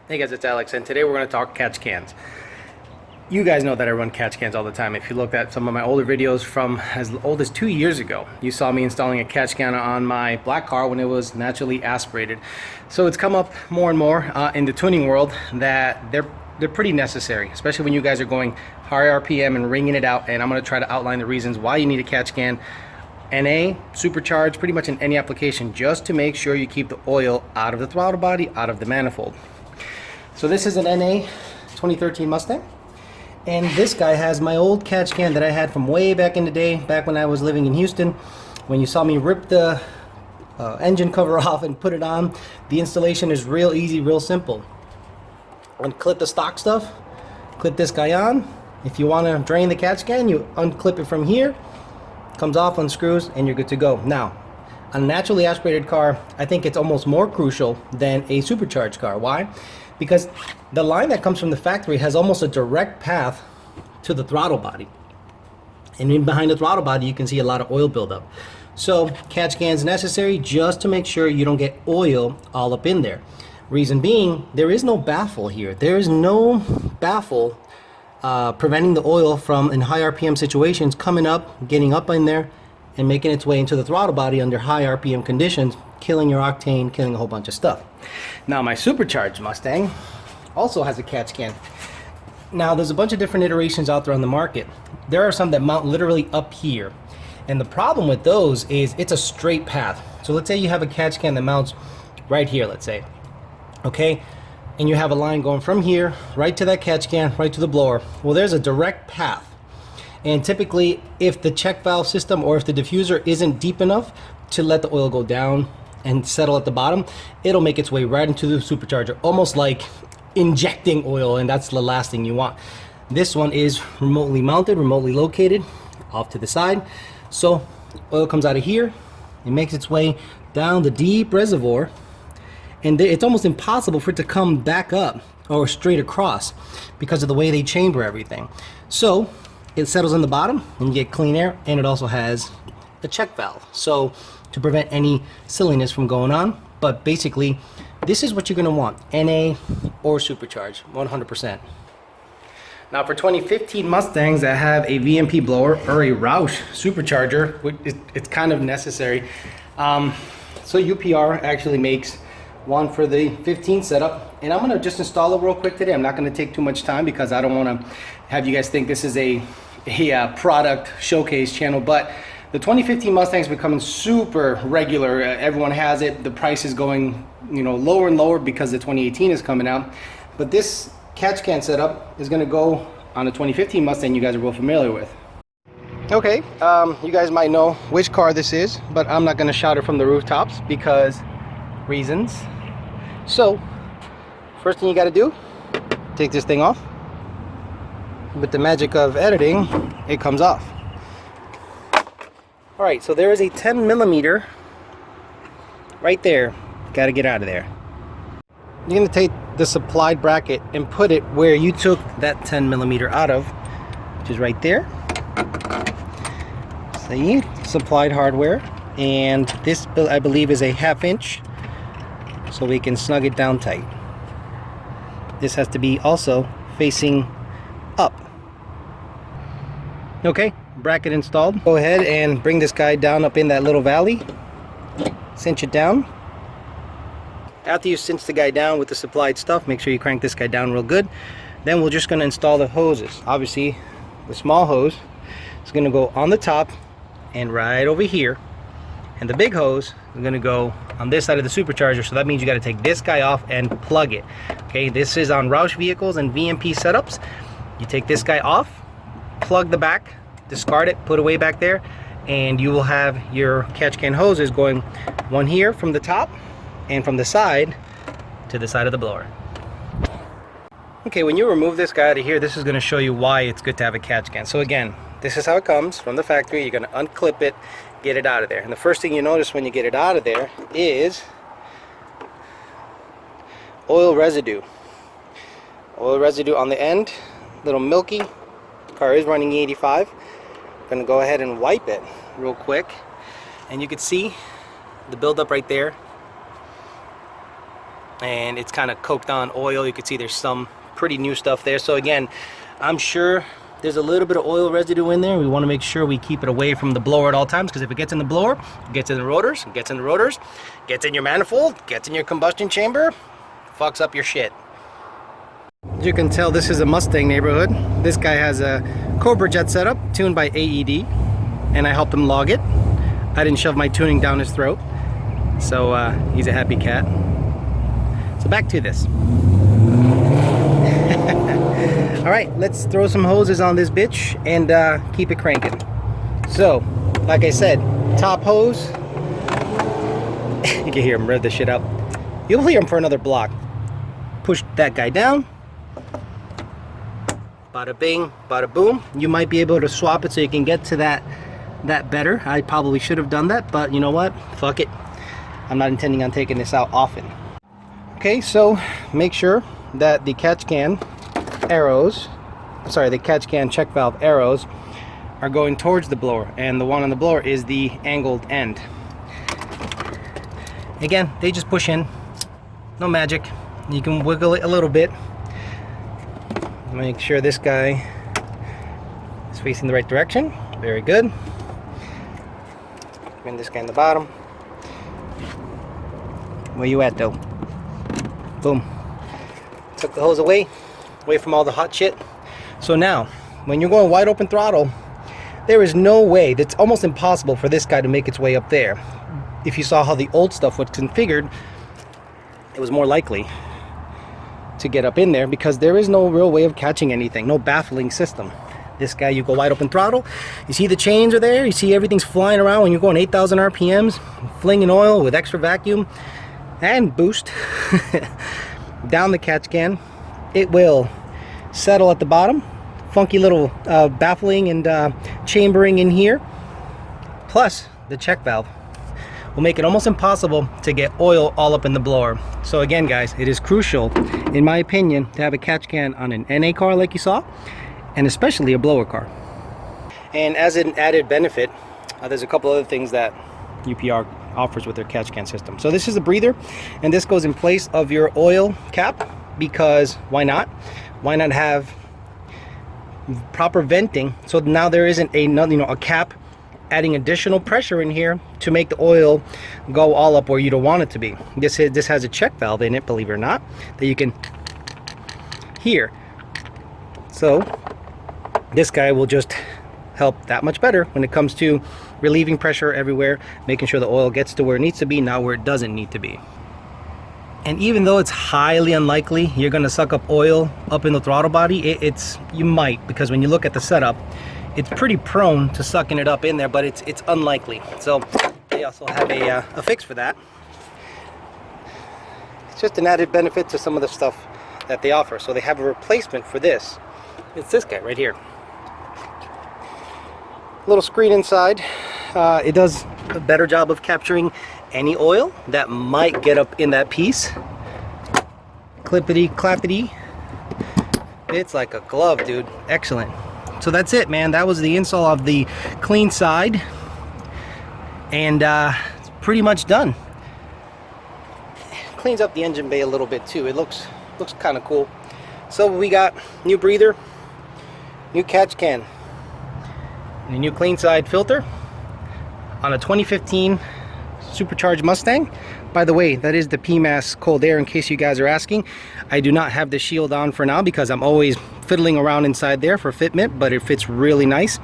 Hey guys, it's Alex, and today we're going to talk catch cans. You guys know that I run catch cans all the time. If you looked at some of my older videos from as old as 2 years ago, you saw me installing a catch can on my black car when it was naturally aspirated. So it's come up more and more in the tuning world that they're pretty necessary, especially when you guys are going high RPM and wringing it out. And I'm going to try to outline the reasons why you need a catch can. NA, supercharged, pretty much in any application, just to make sure you keep the oil out of the throttle body, out of the manifold. So this is an NA 2013 Mustang, and this guy has my old catch can that I had from way back in the day, back when I was living in Houston. When you saw me rip the engine cover off and put it on, the installation is real easy, real simple. Unclip the stock stuff, clip this guy on. If you want to drain the catch can, you unclip it from here, comes off, unscrews, and you're good to go. Now, on a naturally aspirated car, I think it's almost more crucial than a supercharged car. Why? Because the line that comes from the factory has almost a direct path to the throttle body. And in behind the throttle body, you can see a lot of oil buildup. So catch cans necessary just to make sure you don't get oil all up in there. Reason being, there is no baffle here. There is no baffle preventing the oil from, in high RPM situations, coming up, getting up in there, and making its way into the throttle body under high RPM conditions, killing your octane, killing a whole bunch of stuff. Now my supercharged Mustang also has a catch can. Now there's a bunch of different iterations out there on the market. There are some that mount literally up here, and the problem with those is it's a straight path. So let's say you have a catch can that mounts right here, let's say, okay, and you have a line going from here right to that catch can, right to the blower. Well, there's a direct path, and typically if the check valve system or if the diffuser isn't deep enough to let the oil go down and settle at the bottom, it'll make its way right into the supercharger, almost like injecting oil, and that's the last thing you want. This one is remotely mounted, remotely located off to the side, so oil comes out of here, it makes its way down the deep reservoir, and it's almost impossible for it to come back up or straight across because of the way they chamber everything. So it settles in the bottom and you get clean air, and it also has a check valve, so to prevent any silliness from going on. But basically, this is what you're going to want, NA or supercharged, 100%. Now for 2015 Mustangs that have a VMP blower or a Roush supercharger, it's kind of necessary. So UPR actually makes one for the 15 setup, and I'm going to just install it real quick today. I'm not going to take too much time because I don't want to have you guys think this is a product showcase channel, but the 2015 Mustang is becoming super regular. Everyone has it. The price is going, lower and lower because the 2018 is coming out. But this catch can setup is going to go on the 2015 Mustang you guys are real familiar with. Okay, you guys might know which car this is, but I'm not going to shout it from the rooftops because reasons. So, first thing you got to do, take this thing off. With the magic of editing, it comes off. Alright, so there is a 10 millimeter right there. Got to get out of there. You're going to take the supplied bracket and put it where you took that 10 millimeter out of, which is right there. See, supplied hardware. And this, I believe, is a 1/2 inch, so we can snug it down tight. This has to be also facing up. Okay, bracket installed. Go ahead and bring this guy down up in that little valley. Cinch it down. After you cinch the guy down with the supplied stuff, make sure you crank this guy down real good. Then we're just going to install the hoses. Obviously, the small hose is going to go on the top and right over here. And the big hose is going to go on this side of the supercharger, so that means you got to take this guy off and plug it. Okay, this is on Roush vehicles and VMP setups. You take this guy off, plug the back, discard it, put it away back there, and you will have your catch can hoses going one here from the top and from the side to the side of the blower. Okay, when you remove this guy out of here, this is going to show you why it's good to have a catch can. So again, this is how it comes from the factory. You're going to unclip it, get it out of there, and the first thing you notice when you get it out of there is oil residue. Oil residue on the end, little milky. The car is running E85. I'm going to go ahead and wipe it real quick, and you can see the buildup right there. and it's kind of coked on oil. You can see there's some pretty new stuff there. So again, I'm sure there's a little bit of oil residue in there. We want to make sure we keep it away from the blower at all times, because if it gets in the blower, it gets in the rotors, gets in your manifold, gets in your combustion chamber, fucks up your shit. As you can tell, this is a Mustang neighborhood. This guy has a Cobra jet setup tuned by AED, and I helped him log it. I didn't shove my tuning down his throat, so he's a happy cat. So back to this. All right, let's throw some hoses on this bitch and keep it cranking. So, like I said, top hose. You can hear him rev this shit up. You'll hear him for another block. Push that guy down. Bada bing, bada boom. You might be able to swap it so you can get to that better. I probably should have done that, but you know what? Fuck it. I'm not intending on taking this out often. Okay, so make sure that the catch can arrows, sorry, the catch can check valve arrows are going towards the blower, and the one on the blower is the angled end. Again, they just push in, no magic. You can wiggle it a little bit. Make sure this guy is facing the right direction. Very good. Bring this guy in the bottom. Where you at though? Boom. Took the hose away from all the hot shit. So now, when you're going wide open throttle, there is no way, that's almost impossible for this guy to make its way up there. If you saw how the old stuff was configured, it was more likely to get up in there, because there is no real way of catching anything, no baffling system. This guy, you go wide open throttle, you see the chains are there, you see everything's flying around when you're going 8,000 RPMs, flinging oil with extra vacuum and boost down the catch can. It will settle at the bottom. Funky little baffling and chambering in here. Plus, the check valve will make it almost impossible to get oil all up in the blower. So again, guys, it is crucial, in my opinion, to have a catch can on an NA car like you saw, and especially a blower car. And as an added benefit, there's a couple other things that UPR offers with their catch can system. So this is a breather, and this goes in place of your oil cap, because why not? Why not have proper venting? So now there isn't a cap adding additional pressure in here to make the oil go all up where you don't want it to be. This has a check valve in it, believe it or not, that you can hear. So this guy will just help that much better when it comes to relieving pressure everywhere, making sure the oil gets to where it needs to be, not where it doesn't need to be. And even though it's highly unlikely you're going to suck up oil up in the throttle body, you might, because when you look at the setup, it's pretty prone to sucking it up in there, but it's unlikely. So they also have a fix for that. It's just an added benefit to some of the stuff that they offer. So they have a replacement for this. It's this guy right here. Little screen inside. It does a better job of capturing any oil that might get up in that piece. Clippity clappity. It's like a glove, dude. Excellent. So that's it, man. That was the install of the clean side, and it's pretty much done. Cleans up the engine bay a little bit too. It looks kind of cool. So we got new breather, new catch can, and a new clean side filter on a 2015 supercharged Mustang. By the way, that is the PMAS cold air, in case you guys are asking. I do not have the shield on for now because I'm always fiddling around inside there for fitment, but it fits really nice,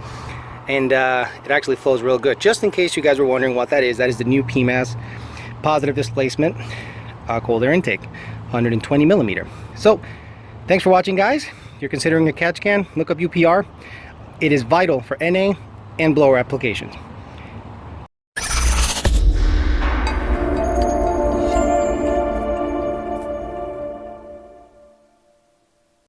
and it actually flows real good. Just in case you guys were wondering what that is the new PMAS positive displacement cold air intake, 120 millimeter. So thanks for watching, guys. If you're considering a catch can, look up UPR. It is vital for NA and blower applications.